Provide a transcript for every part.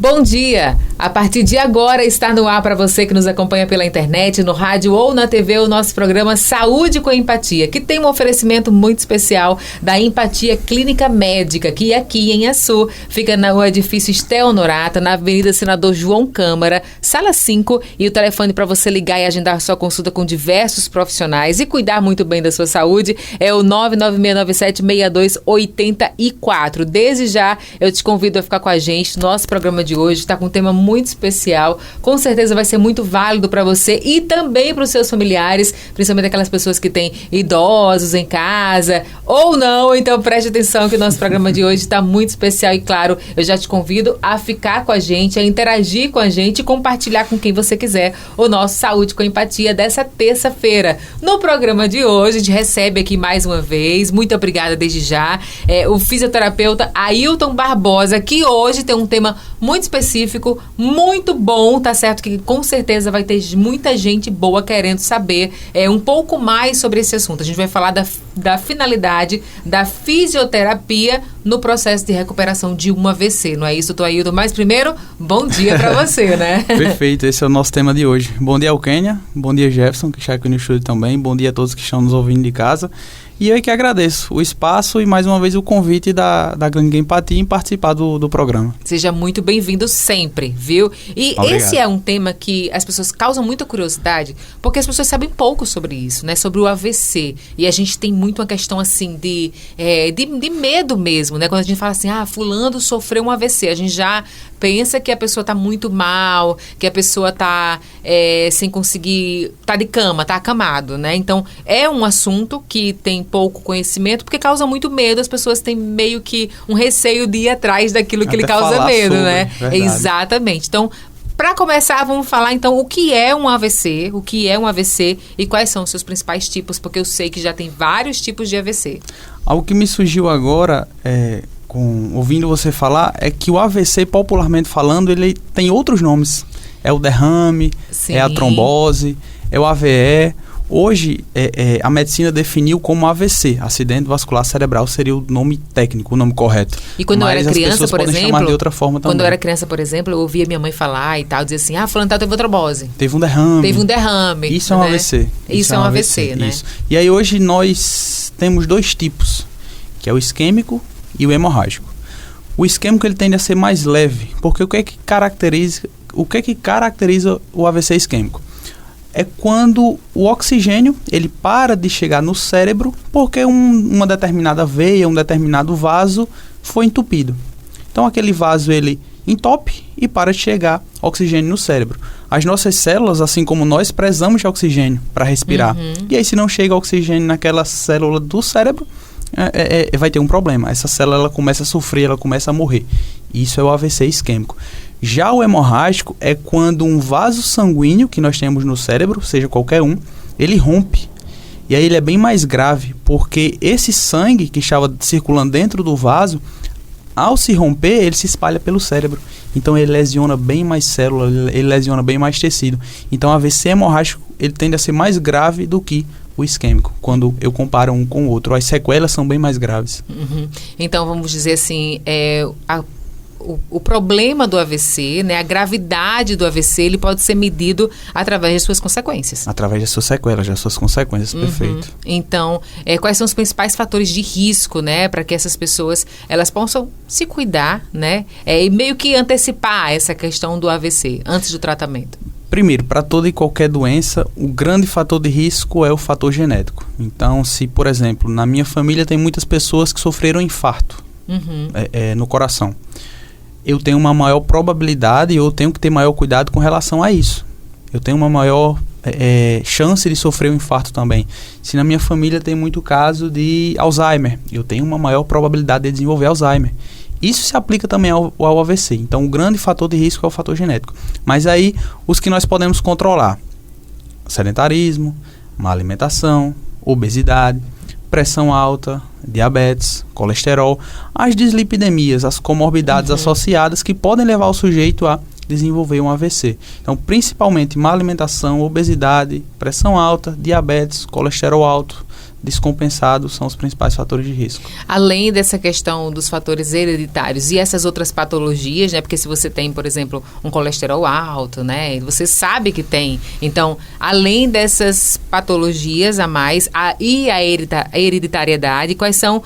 Bom dia! A partir de agora está no ar para você que nos acompanha pela internet, no rádio ou na TV, o nosso programa Saúde com Empatia, que tem um oferecimento muito especial da Empatia Clínica Médica, que aqui em Açu fica no edifício Estel Honorato, na Avenida Senador João Câmara, sala 5, e o telefone para você ligar e agendar sua consulta com diversos profissionais e cuidar muito bem da sua saúde é o 996976284. Desde já, eu te convido a ficar com a gente. Nosso programa de hoje está com um tema muito especial, com certeza vai ser muito válido para você e também para os seus familiares, principalmente aquelas pessoas que têm idosos em casa ou não. Então preste atenção que o nosso programa de hoje está muito especial e claro, eu já te convido a ficar com a gente, a interagir com a gente e compartilhar com quem você quiser o nosso Saúde com Empatia dessa terça-feira. No programa de hoje, a gente recebe aqui mais uma vez, muito obrigada desde já, o fisioterapeuta Ailton Barbosa, que hoje tem um tema muito específico, muito bom, tá certo? Que com certeza vai ter muita gente boa querendo saber um pouco mais sobre esse assunto. A gente vai falar da finalidade da fisioterapia no processo de recuperação de um AVC, não é isso, doutor Ailton? Mas primeiro, bom dia para você, né? Perfeito, esse é o nosso tema de hoje. Bom dia, Alquênia, bom dia, Jefferson, que está aqui no estúdio também, bom dia a todos que estão nos ouvindo de casa. E eu que agradeço o espaço e mais uma vez o convite da Clínica Empatia em participar do programa. Seja muito bem-vindo sempre, viu? E obrigado. Esse é um tema que as pessoas causam muita curiosidade, porque as pessoas sabem pouco sobre isso, né? Sobre o AVC. E a gente tem muito uma questão assim de medo mesmo, né? Quando a gente fala assim, fulano sofreu um AVC, a gente já pensa que a pessoa está muito mal, que a pessoa está sem conseguir, está de cama, está acamado, né? Então, é um assunto que tem pouco conhecimento, porque causa muito medo, as pessoas têm meio que um receio de ir atrás daquilo que lhe causa medo, né? Verdade. Exatamente. Então, para começar, vamos falar então o que é um AVC, e quais são os seus principais tipos, porque eu sei que já tem vários tipos de AVC. Algo que me surgiu agora, ouvindo você falar, é que o AVC, popularmente falando, ele tem outros nomes. É o derrame, Sim. É a trombose, é o AVE. Hoje, a medicina definiu como AVC, acidente vascular cerebral, seria o nome técnico, o nome correto. E quando eu era criança, por exemplo, chamar de outra forma também. Quando eu era criança, por exemplo, eu ouvia minha mãe falar e tal, dizia assim, fulano teve uma trombose. Teve um derrame. Isso é um AVC. Isso é um AVC, né? Isso. E aí hoje nós temos dois tipos, que é o isquêmico e o hemorrágico. O isquêmico ele tende a ser mais leve, porque o que é que caracteriza o AVC isquêmico? É quando o oxigênio ele para de chegar no cérebro porque uma determinada veia, um determinado vaso foi entupido. Então aquele vaso ele entope e para de chegar oxigênio no cérebro. As nossas células, assim como nós, precisamos de oxigênio para respirar. E aí se não chega oxigênio naquela célula do cérebro, vai ter um problema. Essa célula ela começa a sofrer, ela começa a morrer. Isso é o AVC isquêmico. Já o hemorrágico é quando um vaso sanguíneo que nós temos no cérebro, seja qualquer um, ele rompe. E aí ele é bem mais grave, porque esse sangue que estava circulando dentro do vaso, ao se romper, ele se espalha pelo cérebro. Então ele lesiona bem mais célula, ele lesiona bem mais tecido. Então o AVC hemorrágico ele tende a ser mais grave do que o isquêmico, quando eu comparo um com o outro. As sequelas são bem mais graves. Então vamos dizer assim, o problema do AVC, né, a gravidade do AVC, ele pode ser medido através das suas consequências. Através das suas sequelas, das suas consequências, perfeito. Então, quais são os principais fatores de risco, né, para que essas pessoas, elas possam se cuidar, né, e meio que antecipar essa questão do AVC antes do tratamento? Primeiro, para toda e qualquer doença, o grande fator de risco é o fator genético. Então, se, por exemplo, na minha família tem muitas pessoas que sofreram infarto no coração, eu tenho uma maior probabilidade, eu tenho que ter maior cuidado com relação a isso. Eu tenho uma maior chance de sofrer um infarto também. Se na minha família tem muito caso de Alzheimer, eu tenho uma maior probabilidade de desenvolver Alzheimer. Isso se aplica também ao AVC. Então, o grande fator de risco é o fator genético. Mas aí, os que nós podemos controlar: sedentarismo, má alimentação, obesidade, pressão alta, diabetes, colesterol, as dislipidemias, as comorbidades associadas que podem levar o sujeito a desenvolver um AVC. Então, principalmente má alimentação, obesidade, pressão alta, diabetes, colesterol alto, descompensado são os principais fatores de risco. Além dessa questão dos fatores hereditários e essas outras patologias, né? Porque se você tem, por exemplo, um colesterol alto, né? Você sabe que tem. Então, além dessas patologias a mais e a hereditariedade, quais são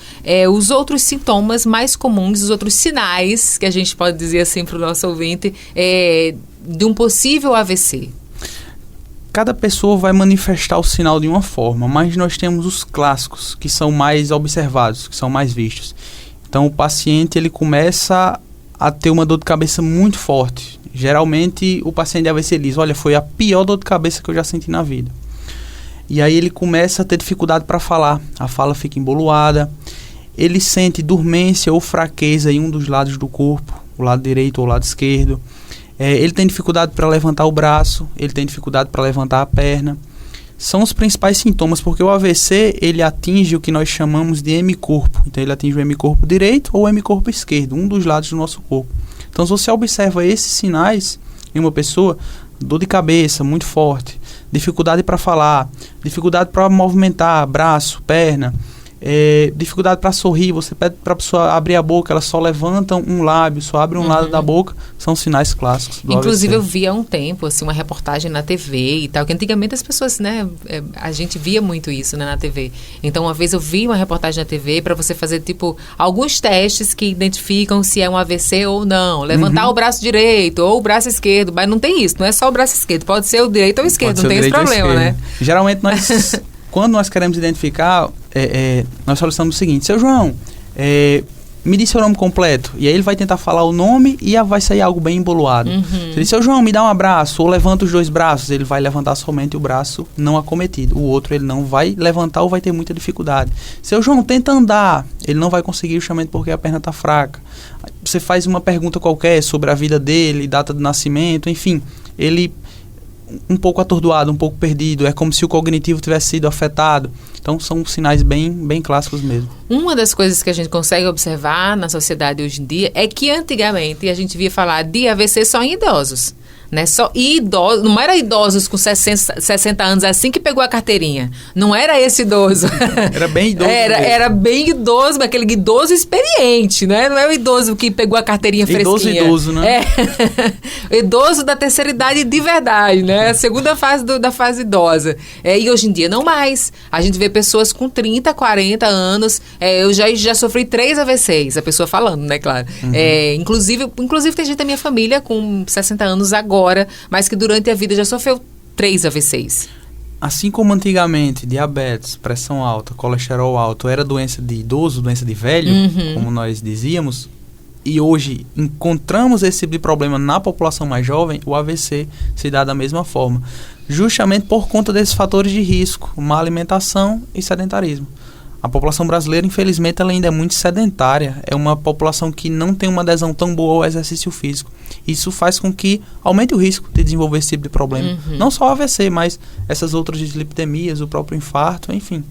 os outros sintomas mais comuns, os outros sinais que a gente pode dizer assim para o nosso ouvinte de um possível AVC? Cada pessoa vai manifestar o sinal de uma forma, mas nós temos os clássicos, que são mais observados, que são mais vistos. Então, o paciente ele começa a ter uma dor de cabeça muito forte. Geralmente, o paciente de AVC diz, olha, foi a pior dor de cabeça que eu já senti na vida. E aí ele começa a ter dificuldade para falar, a fala fica emboloada, ele sente dormência ou fraqueza em um dos lados do corpo, o lado direito ou o lado esquerdo. Ele tem dificuldade para levantar o braço, ele tem dificuldade para levantar a perna. São os principais sintomas, porque o AVC ele atinge o que nós chamamos de hemicorpo. Então ele atinge o hemicorpo direito ou o hemicorpo esquerdo, um dos lados do nosso corpo. Então se você observa esses sinais em uma pessoa, dor de cabeça muito forte, dificuldade para falar, dificuldade para movimentar braço, perna, dificuldade para sorrir, você pede para a pessoa abrir a boca, ela só levanta um lábio, só abre um lado da boca, são sinais clássicos do Inclusive AVC. Eu vi há um tempo assim, uma reportagem na TV e tal, que antigamente as pessoas, né, a gente via muito isso, né, na TV. Então uma vez eu vi uma reportagem na TV para você fazer tipo alguns testes que identificam se é um AVC ou não, levantar o braço direito ou o braço esquerdo, mas não tem isso, não é só o braço esquerdo, pode ser o direito ou o esquerdo, não tem esse problema, né? Geralmente nós quando nós queremos identificar, nós solicitamos o seguinte, seu João, me diz seu nome completo. E aí ele vai tentar falar o nome e vai sair algo bem emboloado. Você diz, seu João, me dá um abraço, ou levanta os dois braços. Ele vai levantar somente o braço não acometido. O outro ele não vai levantar ou vai ter muita dificuldade. Seu João, tenta andar. Ele não vai conseguir justamente porque a perna está fraca. Você faz uma pergunta qualquer sobre a vida dele, data de nascimento, enfim. Ele um pouco atordoado, um pouco perdido, é como se o cognitivo tivesse sido afetado. Então são sinais bem clássicos mesmo. Uma das coisas que a gente consegue observar na sociedade hoje em dia é que antigamente a gente via falar de AVC só em idosos. Né? Só idosos, não era idosos com 60 anos assim que pegou a carteirinha. Não era esse idoso. Era bem idoso. Era bem idoso, mas aquele idoso experiente, né? Não é o idoso que pegou a carteirinha fresquinha. Idoso, né? Idoso da terceira idade de verdade, né? A segunda fase da fase idosa. E hoje em dia não mais. A gente vê pessoas com 30, 40 anos. Eu já sofri 3 AVCs, a pessoa falando, né? Claro. Inclusive tem gente da minha família com 60 anos agora, mas que durante a vida já sofreu 3 AVCs. Assim como antigamente diabetes, pressão alta, colesterol alto era doença de idoso, doença de velho, como nós dizíamos, e hoje encontramos esse tipo de problema na população mais jovem, o AVC se dá da mesma forma, justamente por conta desses fatores de risco, má alimentação e sedentarismo. A população brasileira, infelizmente, ela ainda é muito sedentária. É uma população que não tem uma adesão tão boa ao exercício físico. Isso faz com que aumente o risco de desenvolver esse tipo de problema. Não só o AVC, mas essas outras dislipidemias, o próprio infarto, enfim.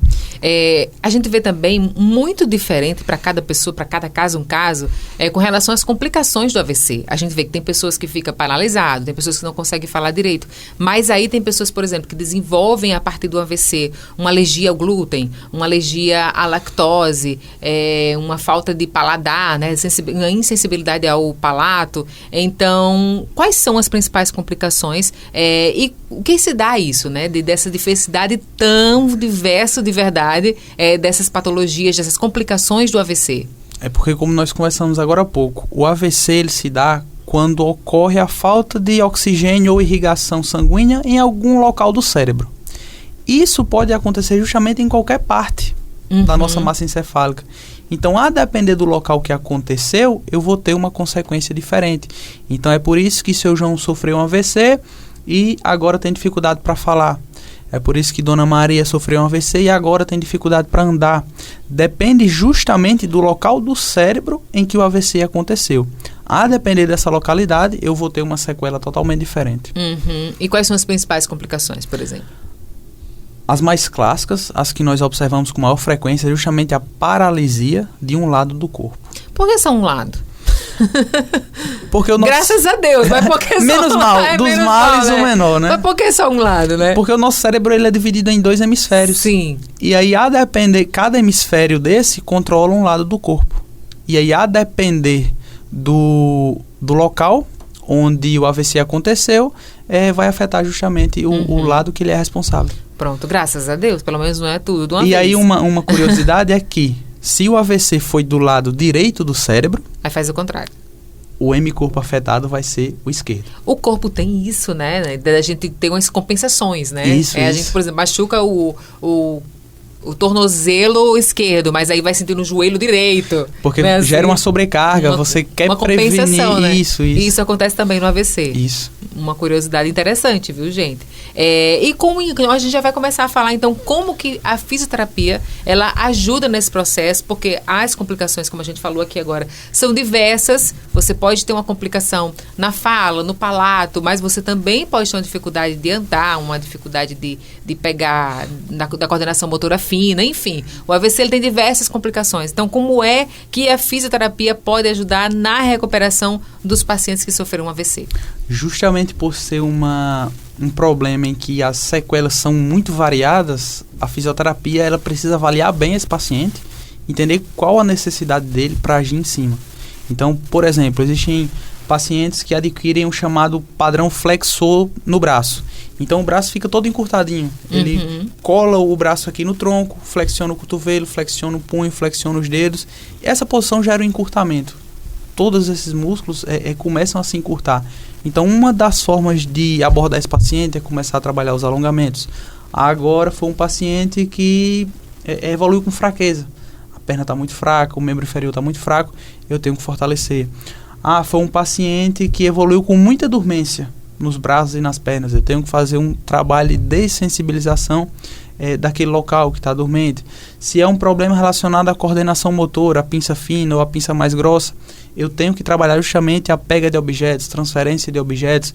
A gente vê também muito diferente para cada pessoa, para cada caso, um caso, com relação às complicações do AVC. A gente vê que tem pessoas que ficam paralisadas, tem pessoas que não conseguem falar direito. Mas aí tem pessoas, por exemplo, que desenvolvem a partir do AVC uma alergia ao glúten, uma alergia à lactose, uma falta de paladar, né, uma insensibilidade ao palato. Então, quais são as principais complicações e o que se dá a isso, né, dessa diversidade tão diversa de verdade, dessas patologias, dessas complicações do AVC? É porque, como nós conversamos agora há pouco, o AVC ele se dá quando ocorre a falta de oxigênio ou irrigação sanguínea em algum local do cérebro. Isso pode acontecer justamente em qualquer parte da nossa massa encefálica. Então, a depender do local que aconteceu, eu vou ter uma consequência diferente. Então, é por isso que seu João sofreu um AVC e agora tem dificuldade para falar. É por isso que Dona Maria sofreu um AVC e agora tem dificuldade para andar. Depende justamente do local do cérebro em que o AVC aconteceu. A depender dessa localidade, eu vou ter uma sequela totalmente diferente. E quais são as principais complicações, por exemplo? As mais clássicas, as que nós observamos com maior frequência, é justamente a paralisia de um lado do corpo. Por que só um lado? Porque o nosso... Graças a Deus, mas porque menos só mal, dos menos males mal, o menor, né? Mas por que só um lado, né? Porque o nosso cérebro ele é dividido em 2 hemisférios. Sim. E aí, a depender, cada hemisfério desse controla um lado do corpo. E aí, a depender do local onde o AVC aconteceu, vai afetar justamente o lado que ele é responsável. Pronto, graças a Deus, pelo menos não é tudo de uma vez. E aí, uma curiosidade é que, se o AVC foi do lado direito do cérebro... Aí faz o contrário. O hemicorpo afetado vai ser o esquerdo. O corpo tem isso, né? A gente tem umas compensações, né? Isso. A gente, por exemplo, machuca o tornozelo esquerdo, mas aí vai sentir no joelho direito. Porque né? gera uma sobrecarga, você quer uma prevenir né? isso. E isso acontece também no AVC. Isso. Uma curiosidade interessante, viu, gente? E como a gente já vai começar a falar, então, como que a fisioterapia, ela ajuda nesse processo, porque as complicações, como a gente falou aqui agora, são diversas. Você pode ter uma complicação na fala, no palato, mas você também pode ter uma dificuldade de andar, uma dificuldade de pegar da coordenação motora fina, enfim. O AVC ele tem diversas complicações. Então, como é que a fisioterapia pode ajudar na recuperação dos pacientes que sofreram um AVC? Justamente por ser um problema em que as sequelas são muito variadas, a fisioterapia ela precisa avaliar bem esse paciente, entender qual a necessidade dele para agir em cima. Então, por exemplo, existem pacientes que adquirem um chamado padrão flexor no braço. Então, o braço fica todo encurtadinho. Ele cola o braço aqui no tronco, flexiona o cotovelo, flexiona o punho, flexiona os dedos. Essa posição gera um encurtamento. Todos esses músculos começam a se encurtar. Então, uma das formas de abordar esse paciente é começar a trabalhar os alongamentos. Agora, foi um paciente que evoluiu com fraqueza. A perna está muito fraca, o membro inferior está muito fraco, eu tenho que fortalecer. Foi um paciente que evoluiu com muita dormência nos braços e nas pernas. Eu tenho que fazer um trabalho de dessensibilização daquele local que está dormente. Se é um problema relacionado à coordenação motora, a pinça fina ou a pinça mais grossa, eu tenho que trabalhar justamente a pega de objetos, transferência de objetos.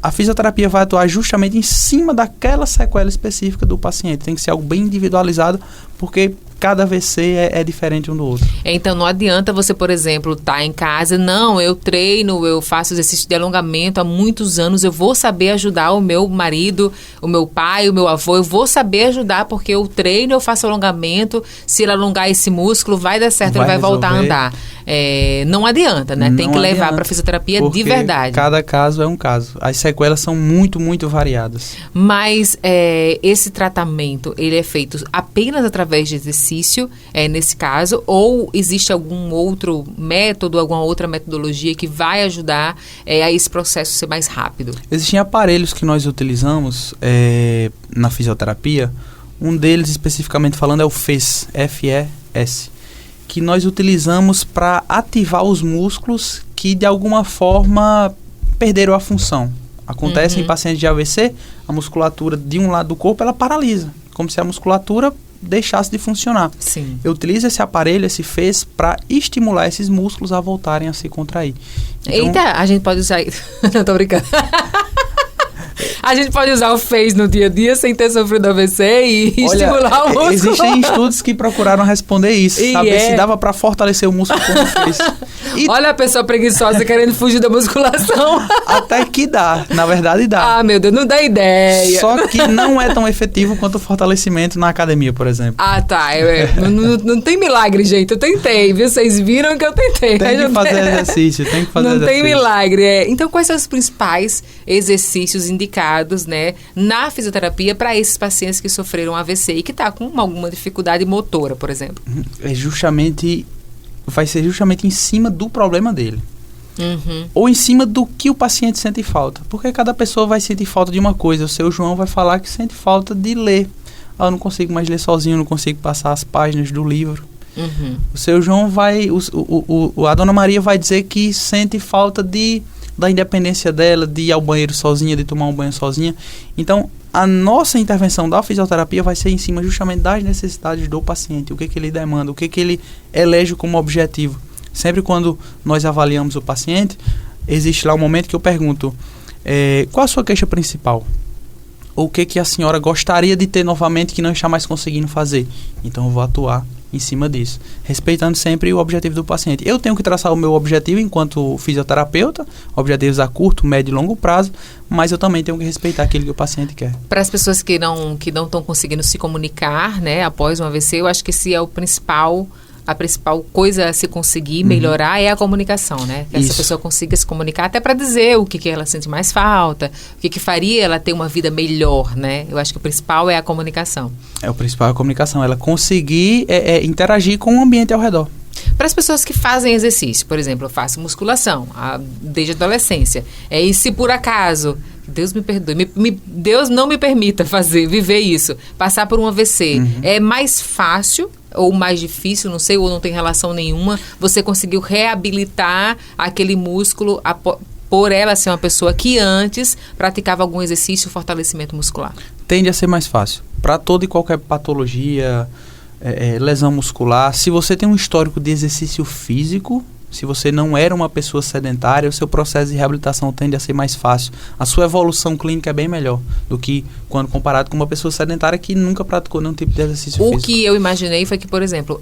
A fisioterapia vai atuar justamente em cima daquela sequela específica do paciente. Tem que ser algo bem individualizado, porque cada AVC é diferente um do outro. Então, não adianta você, por exemplo, estar em casa, não, eu treino, eu faço exercício de alongamento há muitos anos, eu vou saber ajudar o meu marido, o meu pai, o meu avô, eu vou saber ajudar porque eu treino, eu faço alongamento, se ele alongar esse músculo, vai dar certo, ele vai voltar a andar. Não adianta, né? Tem que levar para fisioterapia de verdade. Cada caso é um caso. As sequelas são muito, muito variadas. Mas esse tratamento, ele é feito apenas através de exercício, nesse caso, ou existe algum outro método, alguma outra metodologia que vai ajudar a esse processo ser mais rápido? Existem aparelhos que nós utilizamos na fisioterapia. Um deles, especificamente falando, é o FES, F-E-S, que nós utilizamos para ativar os músculos que, de alguma forma, perderam a função. Acontece em pacientes de AVC, a musculatura de um lado do corpo, ela paralisa, como se a musculatura deixasse de funcionar. Sim. Eu utilizo esse aparelho, esse FES, para estimular esses músculos a voltarem a se contrair. Então, eita, a gente pode usar... Não, tô brincando. A gente pode usar o FES no dia a dia sem ter sofrido AVC e estimular o músculo. Existem estudos que procuraram responder isso, saber se dava para fortalecer o músculo com o FES. Olha a pessoa preguiçosa querendo fugir da musculação. Até que dá, na verdade dá. Meu Deus, não dá ideia. Só que não é tão efetivo quanto o fortalecimento na academia, por exemplo. Tá. Não tem milagre, gente. Eu tentei, viu? Vocês viram que eu tentei. Tem que fazer exercício, tem que fazer exercício. Não tem milagre. Então, quais são os principais exercícios indicados, né, na fisioterapia para esses pacientes que sofreram AVC e que tá com alguma dificuldade motora, por exemplo? Vai ser justamente em cima do problema dele. Ou em cima do que o paciente sente falta. Porque cada pessoa vai sentir falta de uma coisa. O seu João vai falar que sente falta de ler. Eu não consigo mais ler sozinho, não consigo passar as páginas do livro. O seu João vai... a dona Maria vai dizer que sente falta da independência dela, de ir ao banheiro sozinha, de tomar um banho sozinha. Então, a nossa intervenção da fisioterapia vai ser em cima justamente das necessidades do paciente, o que ele demanda, o que ele elege como objetivo. Sempre quando nós avaliamos o paciente, existe lá um momento que eu pergunto, qual a sua queixa principal? Ou o que a senhora gostaria de ter novamente que não está mais conseguindo fazer? Então eu vou atuar em cima disso, respeitando sempre o objetivo do paciente. Eu tenho que traçar o meu objetivo enquanto fisioterapeuta, objetivos a curto, médio e longo prazo, mas eu também tenho que respeitar aquilo que o paciente quer. Para as pessoas que não estão conseguindo se comunicar, né, após um AVC, eu acho que esse é a principal coisa a se conseguir melhorar é a comunicação, né? Que essa pessoa consiga se comunicar até para dizer o que ela sente mais falta, o que faria ela ter uma vida melhor, né? Eu acho que o principal é a comunicação. O principal é a comunicação, ela conseguir interagir com o ambiente ao redor. Para as pessoas que fazem exercício, por exemplo, eu faço musculação desde a adolescência. E se por acaso, Deus me perdoe, Deus não me permita viver isso, passar por um AVC, é mais fácil ou mais difícil, não sei, ou não tem relação nenhuma, você conseguiu reabilitar aquele músculo por ela ser uma pessoa que antes praticava algum exercício, fortalecimento muscular? Tende a ser mais fácil. Para toda e qualquer patologia, lesão muscular, se você tem um histórico de exercício físico, se você não era uma pessoa sedentária, o seu processo de reabilitação tende a ser mais fácil. A sua evolução clínica é bem melhor do que quando comparado com uma pessoa sedentária que nunca praticou nenhum tipo de exercício físico. O que eu imaginei foi que, por exemplo,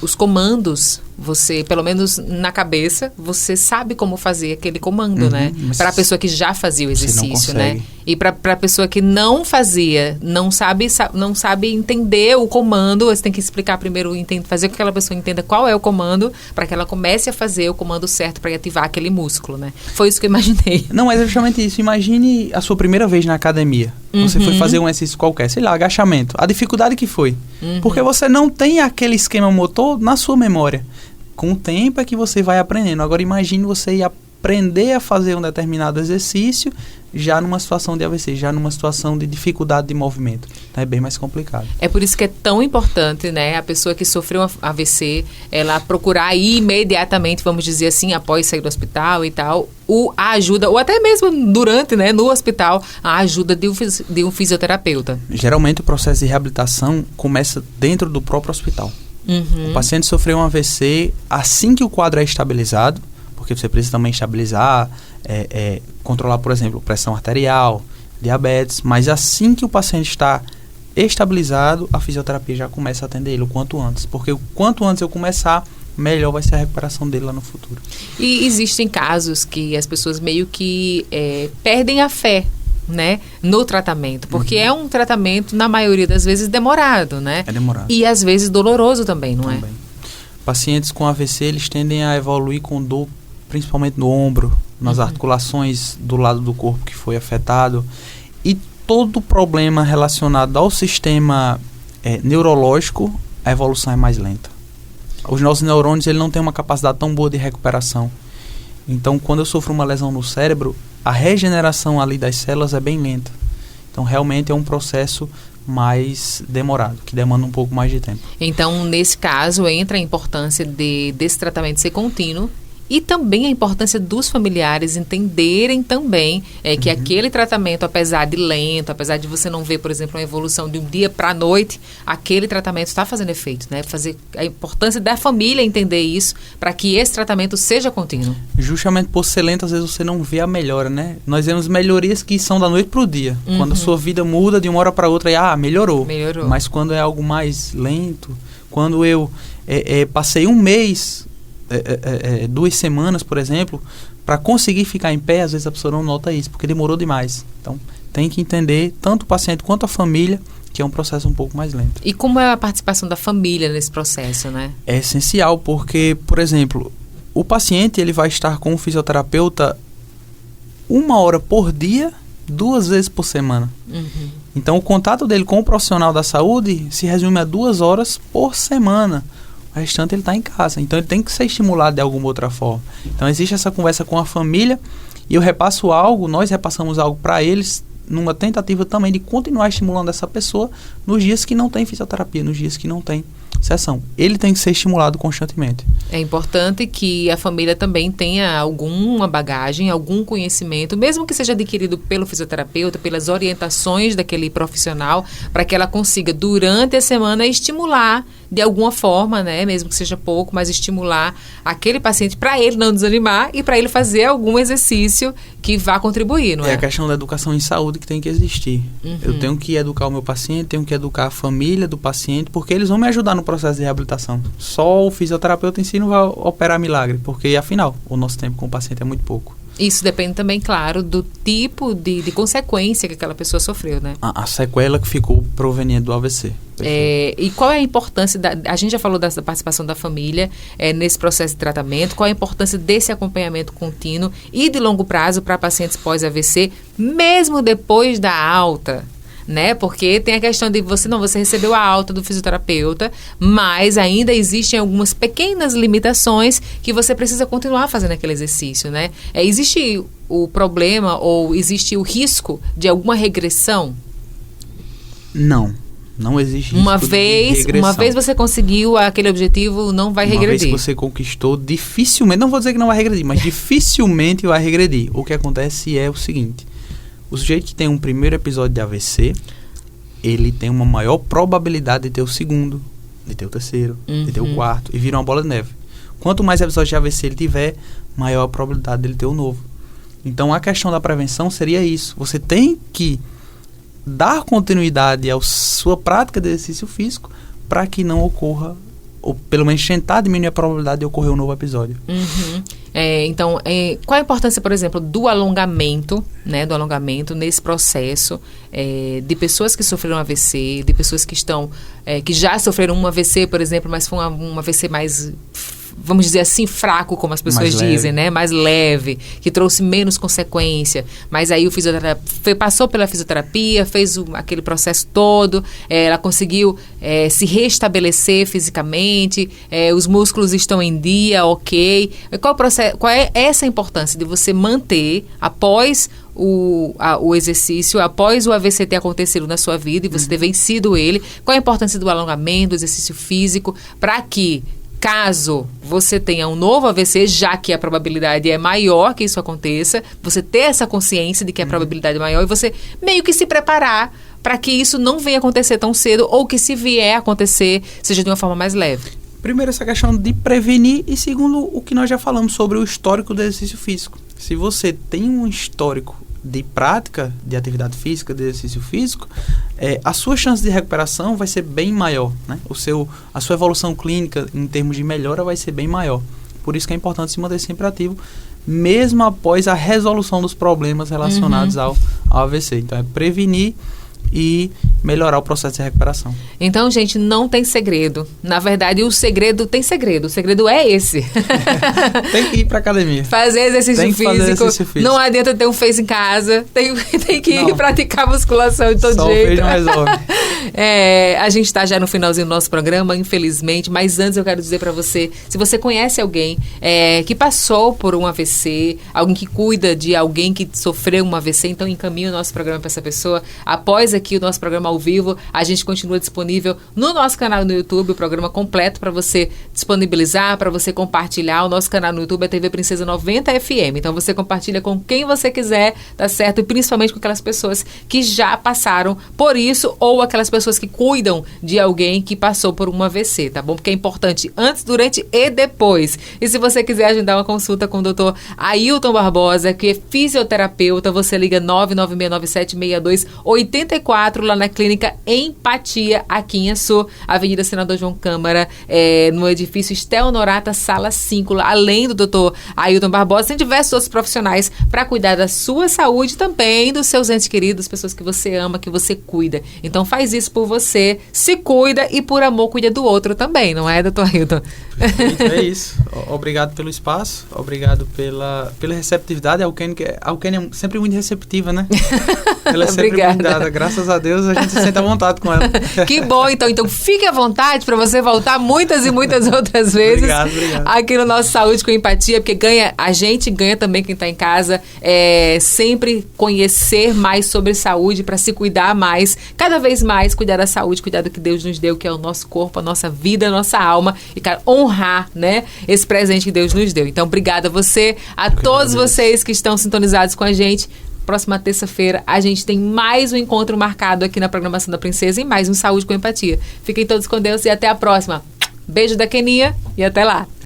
os comandos, você, pelo menos na cabeça, você sabe como fazer aquele comando, né? Para a pessoa que já fazia o exercício, né? E para a pessoa que não fazia, não sabe entender o comando, você tem que explicar primeiro, fazer com que aquela pessoa entenda qual é o comando, para que ela comece a fazer o comando certo para ativar aquele músculo, né? Foi isso que eu imaginei. Não, mas é justamente isso. Imagine a sua primeira vez na academia. Você foi fazer um exercício qualquer, sei lá, agachamento. A dificuldade que foi. Porque você não tem aquele esquema motor na sua memória. Com o tempo é que você vai aprendendo. Agora imagine você ir aprender a fazer um determinado exercício já numa situação de AVC, já numa situação de dificuldade de movimento. Então é bem mais complicado. É por isso que é tão importante, né, a pessoa que sofreu um AVC, ela procurar ir imediatamente, vamos dizer assim, após sair do hospital e tal, a ajuda, ou até mesmo durante, né, no hospital, a ajuda de um fisioterapeuta. Geralmente o processo de reabilitação começa dentro do próprio hospital. O paciente sofreu um AVC, assim que o quadro é estabilizado, porque você precisa também estabilizar, controlar, por exemplo, pressão arterial, diabetes, mas assim que o paciente está estabilizado, a fisioterapia já começa a atender ele o quanto antes, porque o quanto antes eu começar, melhor vai ser a recuperação dele lá no futuro. E existem casos que as pessoas meio que perdem a fé, né, no tratamento, porque é um tratamento, na maioria das vezes, demorado, né? É demorado. E às vezes doloroso também, não é? Pacientes com AVC, eles tendem a evoluir com dor, principalmente no ombro, nas articulações do lado do corpo que foi afetado, e todo problema relacionado ao sistema neurológico, a evolução é mais lenta. Os nossos neurônios, ele não têm uma capacidade tão boa de recuperação. Então, quando eu sofro uma lesão no cérebro, a regeneração ali das células é bem lenta. Então, realmente é um processo mais demorado, que demanda um pouco mais de tempo. Então, nesse caso, entra a importância desse tratamento ser contínuo e também a importância dos familiares entenderem também que aquele tratamento, apesar de lento, apesar de você não ver, por exemplo, uma evolução de um dia para a noite, aquele tratamento está fazendo efeito, né? A importância da família entender isso para que esse tratamento seja contínuo. Justamente por ser lento, às vezes você não vê a melhora, né? Nós vemos melhorias que são da noite para o dia. Quando a sua vida muda de uma hora para outra, melhorou. Mas quando é algo mais lento, quando eu passei um mês... 2 semanas, por exemplo, para conseguir ficar em pé, às vezes a pessoa não nota isso, porque demorou demais. Então, tem que entender, tanto o paciente quanto a família, que é um processo um pouco mais lento. E como é a participação da família nesse processo, né? É essencial, porque, por exemplo, o paciente ele vai estar com o fisioterapeuta 1 hora por dia, 2 vezes por semana. Então, o contato dele com o profissional da saúde se resume a 2 horas por semana. O restante ele está em casa, então ele tem que ser estimulado de alguma outra forma. Então existe essa conversa com a família e eu repasso algo, nós repassamos algo para eles numa tentativa também de continuar estimulando essa pessoa nos dias que não tem fisioterapia, nos dias que não tem sessão. Ele tem que ser estimulado constantemente. É importante que a família também tenha alguma bagagem, algum conhecimento, mesmo que seja adquirido pelo fisioterapeuta, pelas orientações daquele profissional, para que ela consiga, durante a semana, estimular de alguma forma, né, mesmo que seja pouco, mas estimular aquele paciente para ele não desanimar e para ele fazer algum exercício que vá contribuir, não é? É a questão da educação em saúde que tem que existir. Eu tenho que educar o meu paciente, tenho que educar a família do paciente, porque eles vão me ajudar no processo de reabilitação. Só o fisioterapeuta em si não vai operar milagre, porque afinal, o nosso tempo com o paciente é muito pouco. Isso depende também, claro, do tipo de consequência que aquela pessoa sofreu, né? A sequela que ficou proveniente do AVC. E qual é a importância, a gente já falou da participação da família nesse processo de tratamento, qual é a importância desse acompanhamento contínuo e de longo prazo para pacientes pós-AVC, mesmo depois da alta? Né? Porque tem a questão de você recebeu a alta do fisioterapeuta, mas ainda existem algumas pequenas limitações que você precisa continuar fazendo aquele exercício, né? Existe o problema ou existe o risco de alguma regressão? Não existe risco uma de regressão. Uma vez você conseguiu aquele objetivo, não vai regredir. Uma vez que você conquistou, dificilmente, não vou dizer que não vai regredir, mas dificilmente vai regredir. O que acontece é o seguinte: o sujeito que tem um primeiro episódio de AVC, ele tem uma maior probabilidade de ter o segundo, de ter o terceiro, de ter o quarto, e vira uma bola de neve. Quanto mais episódios de AVC ele tiver, maior a probabilidade dele ter o novo. Então, a questão da prevenção seria isso. Você tem que dar continuidade à sua prática de exercício físico para que não ocorra, ou pelo menos tentar diminuir a probabilidade de ocorrer um novo episódio. Então, qual a importância, por exemplo, do alongamento, né, nesse processo de pessoas que sofreram AVC, de pessoas que que já sofreram um AVC, por exemplo, mas foi um AVC mais, vamos dizer assim, fraco, como as pessoas dizem, né? Mais leve, que trouxe menos consequência. Mas aí o fisioterapeuta passou pela fisioterapia, fez aquele processo todo, ela conseguiu se restabelecer fisicamente, os músculos estão em dia, ok. Qual é essa importância de você manter após o exercício, após o AVC ter acontecido na sua vida e você ter vencido ele? Qual a importância do alongamento, do exercício físico, para que, caso você tenha um novo AVC, já que a probabilidade é maior que isso aconteça, você ter essa consciência de que a probabilidade é maior e você meio que se preparar para que isso não venha acontecer tão cedo, ou que, se vier a acontecer, seja de uma forma mais leve? Primeiro, essa questão de prevenir, e segundo, o que nós já falamos sobre o histórico do exercício físico. Se você tem um histórico de prática de atividade física, de exercício físico, a sua chance de recuperação vai ser bem maior, né? A sua evolução clínica em termos de melhora vai ser bem maior. Por isso que é importante se manter sempre ativo, mesmo após a resolução dos problemas relacionados ao AVC. Então, é prevenir e melhorar o processo de recuperação. Então, gente, não tem segredo. Na verdade, o segredo é esse. Tem que ir pra academia. Fazer exercício físico. Não adianta ter um Face em casa. Tem que ir praticar musculação de todo jeito. Só o Face não resolve. A gente está já no finalzinho do nosso programa, infelizmente, mas antes eu quero dizer para você, se você conhece alguém que passou por um AVC, alguém que cuida de alguém que sofreu um AVC, então encaminhe o nosso programa para essa pessoa. Após aqui o nosso programa ao vivo, a gente continua disponível no nosso canal no YouTube, o programa completo para você disponibilizar, para você compartilhar. O nosso canal no YouTube é TV Princesa 90 FM, então você compartilha com quem você quiser, tá certo? E principalmente com aquelas pessoas que já passaram por isso, ou aquelas pessoas que cuidam de alguém que passou por um AVC, tá bom? Porque é importante antes, durante e depois. E se você quiser agendar uma consulta com o Dr. Ailton Barbosa, que é fisioterapeuta, você liga 996976284 lá na Clínica Empatia, aqui em Açu, Avenida Senador João Câmara, no edifício Estel Honorata, sala 5, além do Dr. Ailton Barbosa, tem diversos outros profissionais para cuidar da sua saúde, também dos seus entes queridos, pessoas que você ama, que você cuida. Então faz isso por você, se cuida e por amor cuida do outro também, não é, Dr. Ailton? É isso. Obrigado pelo espaço, obrigado pela receptividade. A Alkene é sempre muito receptiva, né? Ela é sempre muito dada. Graças a Deus a gente se sente à vontade com ela. Que bom, então fique à vontade para você voltar muitas e muitas outras vezes. Obrigado. Aqui no nosso Saúde com Empatia, porque a gente ganha também quem está em casa, sempre conhecer mais sobre saúde para se cuidar mais, cada vez mais cuidar da saúde, cuidar do que Deus nos deu, que é o nosso corpo, a nossa vida, a nossa alma, e cara, honrar, né, esse presente que Deus nos deu. Então, obrigada a você, a todos vocês que estão sintonizados com a gente. próxima terça-feira, a gente tem mais um encontro marcado aqui na programação da Princesa e mais um Saúde com Empatia. Fiquem todos com Deus e até a próxima. Beijo da Kenia e até lá.